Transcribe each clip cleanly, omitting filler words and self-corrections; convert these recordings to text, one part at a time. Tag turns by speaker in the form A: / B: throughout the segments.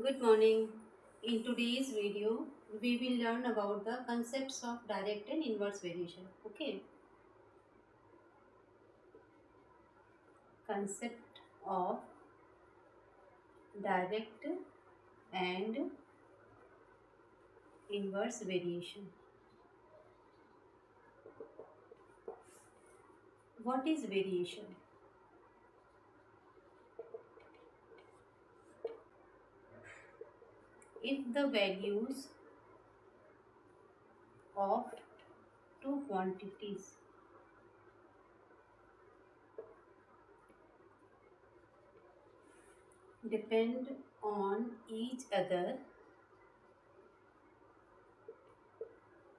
A: Good morning. In today's video, we will learn about the concepts of direct and inverse variation. Okay. Concept of direct and inverse variation. What is variation? If the values of two quantities depend on each other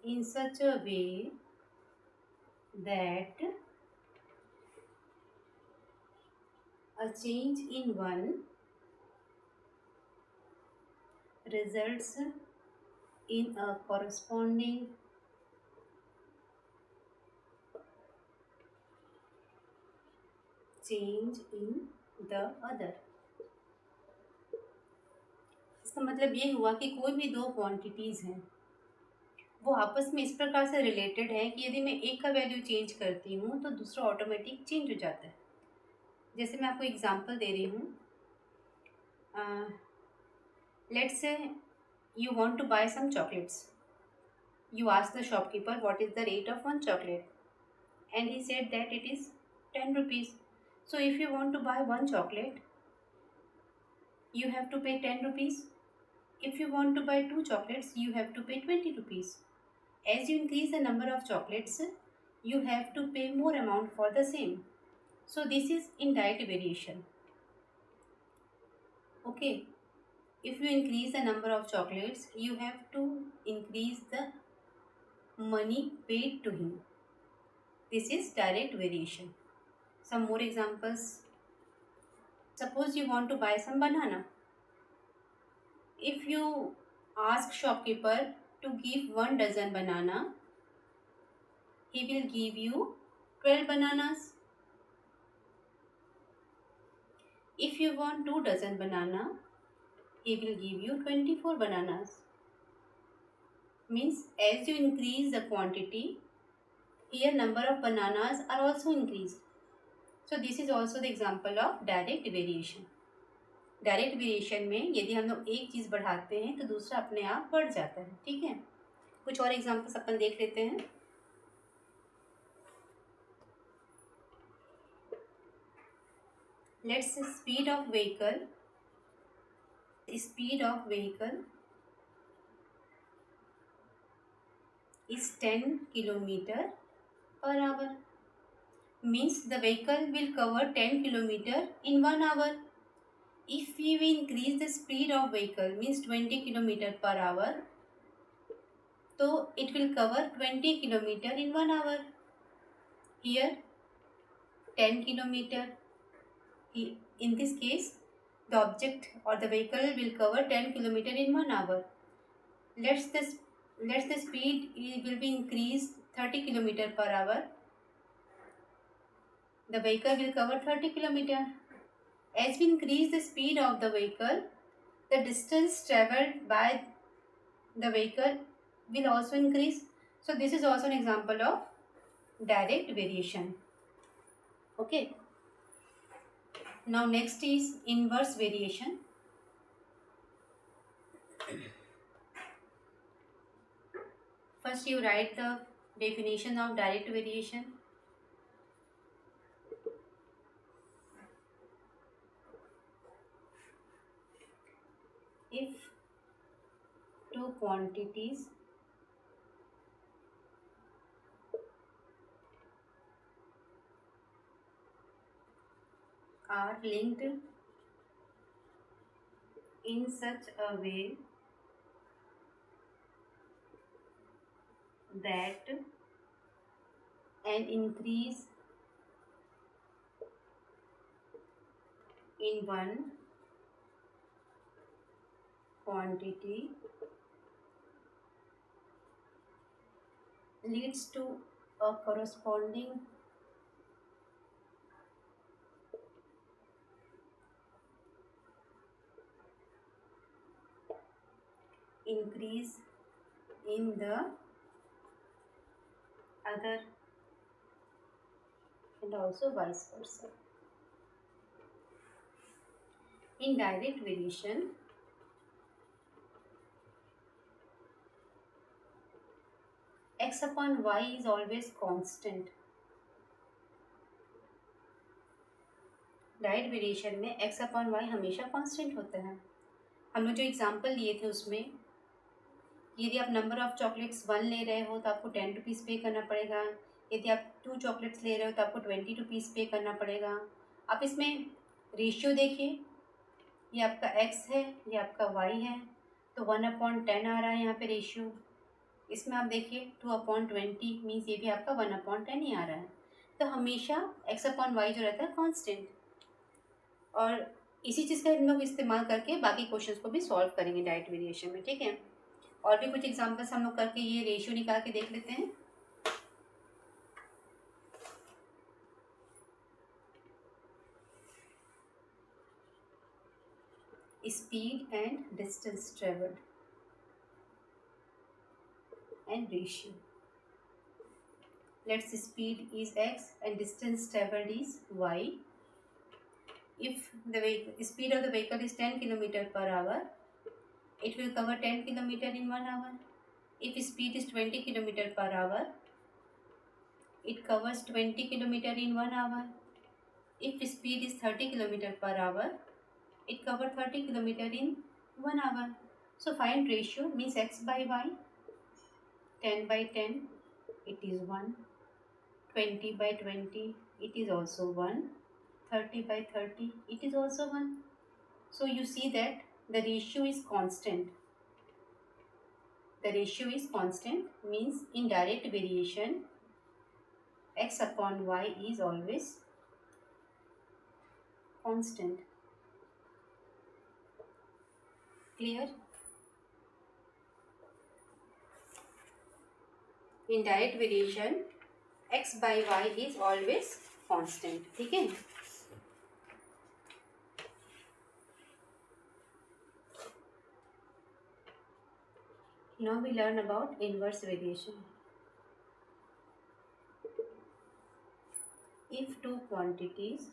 A: in such a way that a change in one results in a corresponding change in the other. इसका मतलब ये हुआ कि कोई भी दो quantities हैं वो आपस में इस प्रकार से रिलेटेड है कि यदि मैं एक का वैल्यू चेंज करती हूँ तो दूसरा ऑटोमेटिक चेंज हो जाता है। जैसे मैं आपको एग्जांपल दे रही हूँ, let's say you want to buy some chocolates. You ask the shopkeeper what is the rate of one chocolate, and he said that it is 10 rupees. So if you want to buy one chocolate, you have to pay 10 rupees. If you want to buy two chocolates, you have to pay 20 rupees. As you increase the number of chocolates, you have to pay more amount for the same. So this is indirect variation. Okay. If you increase the number of chocolates, you have to increase the money paid to him. This is direct variation. Some more examples. Suppose you want to buy some banana. If you ask shopkeeper to give 1 dozen banana, he will give you 12 bananas. If you want 2 dozen banana, he will give you 24 bananas. Means as you increase the quantity, here number of bananas are also increased. So this is also the example of direct variation. Direct variation में यदि हम लोग एक चीज़ बढ़ाते हैं तो दूसरा अपने आप बढ़ जाता है। ठीक है, कुछ और एग्जांपल्स अपन देख लेते हैं। Let's speed of vehicle is 10 kilometer per hour. Means the vehicle will cover 10 kilometer in 1 hour. If we increase the speed of vehicle means 20 kilometer per hour, so it will cover 20 kilometer in 1 hour. Here 10 kilometer. In this case, the object or the vehicle will cover 10 kilometer in 1 hour. Let's the speed will be increased 30 kilometer per hour. The vehicle will cover 30 kilometer. As we increase the speed of the vehicle, the distance traveled by the vehicle will also increase. So this is also an example of direct variation. Okay. Now next is inverse variation. First you write the definition of direct variation. If two quantities are linked in such a way that an increase in one quantity leads to a corresponding increase in the other, and also vice versa. In direct variation, x upon y is always constant. Direct variation में x upon Y हमेशा constant होता है. हम लोग जो example लिए थे उसमें, यदि आप नंबर ऑफ चॉकलेट्स 1 ले रहे हो तो आपको 10 रुपीज़ पे करना पड़ेगा. यदि आप 2 चॉकलेट्स ले रहे हो तो आपको 20 रुपीज़ पे करना पड़ेगा. आप इसमें रेशियो देखिए, ये आपका x है, ये आपका y है, तो 1/10 आ रहा है यहाँ पे रेशियो. इसमें आप देखिए 2/20 मीन्स ये भी आपका 1/10 ही आ रहा है. तो हमेशा x अपॉन वाई जो रहता है कांस्टेंट. और इसी चीज़ का हम लोग इस्तेमाल करके बाकी क्वेश्चंस को भी सॉल्व करेंगे डायरेक्ट वेरिएशन में. ठीक है, और भी कुछ एग्जांपल्स हम लोग करके ये रेशियो निकाल के देख लेते हैं. Speed and distance travelled and ratio. Let's speed is x and distance traveled is y. If the speed of the vehicle is 10 km per hour, it will cover 10 km in 1 hour. If speed is 20 km per hour, it covers 20 km in 1 hour. If speed is 30 km per hour, it covers 30 km in 1 hour. So find ratio means x by y. 10/10, it is 1. 20/20, it is also 1. 30/30, it is also 1. So you see that the ratio is constant. The ratio is constant means in direct variation, x upon y is always constant. Clear? In direct variation, x by y is always constant. ठीक है. Now we learn about inverse variation. If two quantities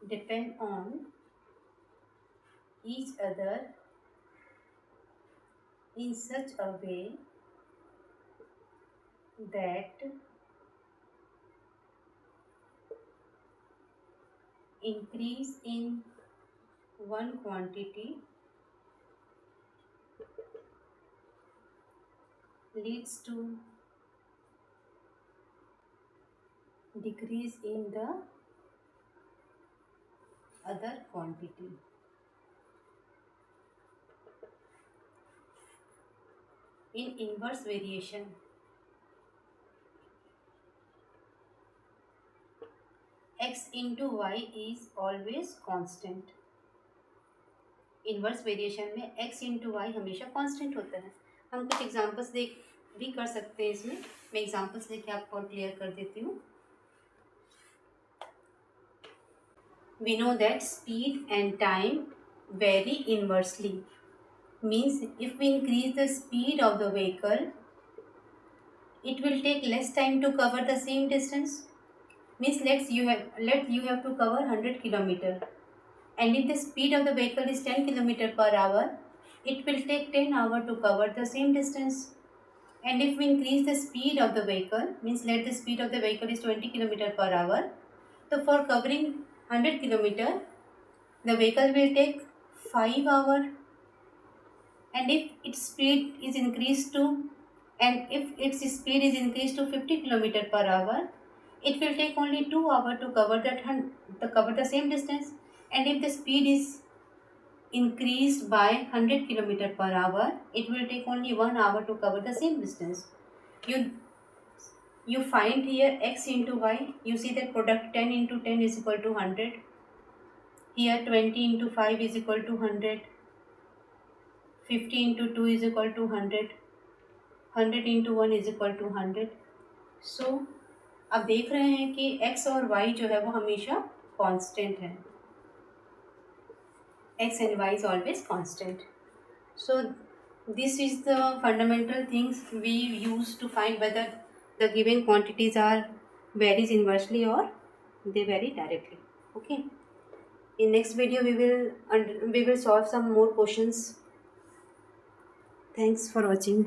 A: depend on each other in such a way that increase in one quantity leads to decrease in the other quantity. In inverse variation, x into y is always constant. Inverse variation में x into Y हमेशा constant होता है. हम कुछ examples देख भी कर सकते हैं इसमें. मैं एग्जांपल्स लेके आपको और क्लियर कर देती हूँ. We know that speed and time vary inversely. Means if we increase the speed of the vehicle, it will take less time to cover the same distance. Means let you have to cover 100 km, and if the speed of the vehicle is 10 km per hour, it will take 10 hours to cover the same distance. And if we increase the speed of the vehicle, means let the speed of the vehicle is 20 km per hour, so for covering 100 km, the vehicle will take 5 hours. And if its speed is increased to 50 km per hour, it will take only 2 hours to cover the same distance. And if the speed is increased by 100 km per hour, it will take only 1 hour to cover the same distance. You find here x into y. You see that product 10 into 10 is equal to 100. Here 20 into 5 is equal to 100. 50 into 2 is equal to 100. 100 into 1 is equal to 100. So अब देख रहे हैं कि x और y जो है वो हमेशा कांस्टेंट है. x and y is always constant. So this is the fundamental things we use to find whether the given quantities are varies inversely or they vary directly. Okay. In next video we will solve some more questions. Thanks for watching.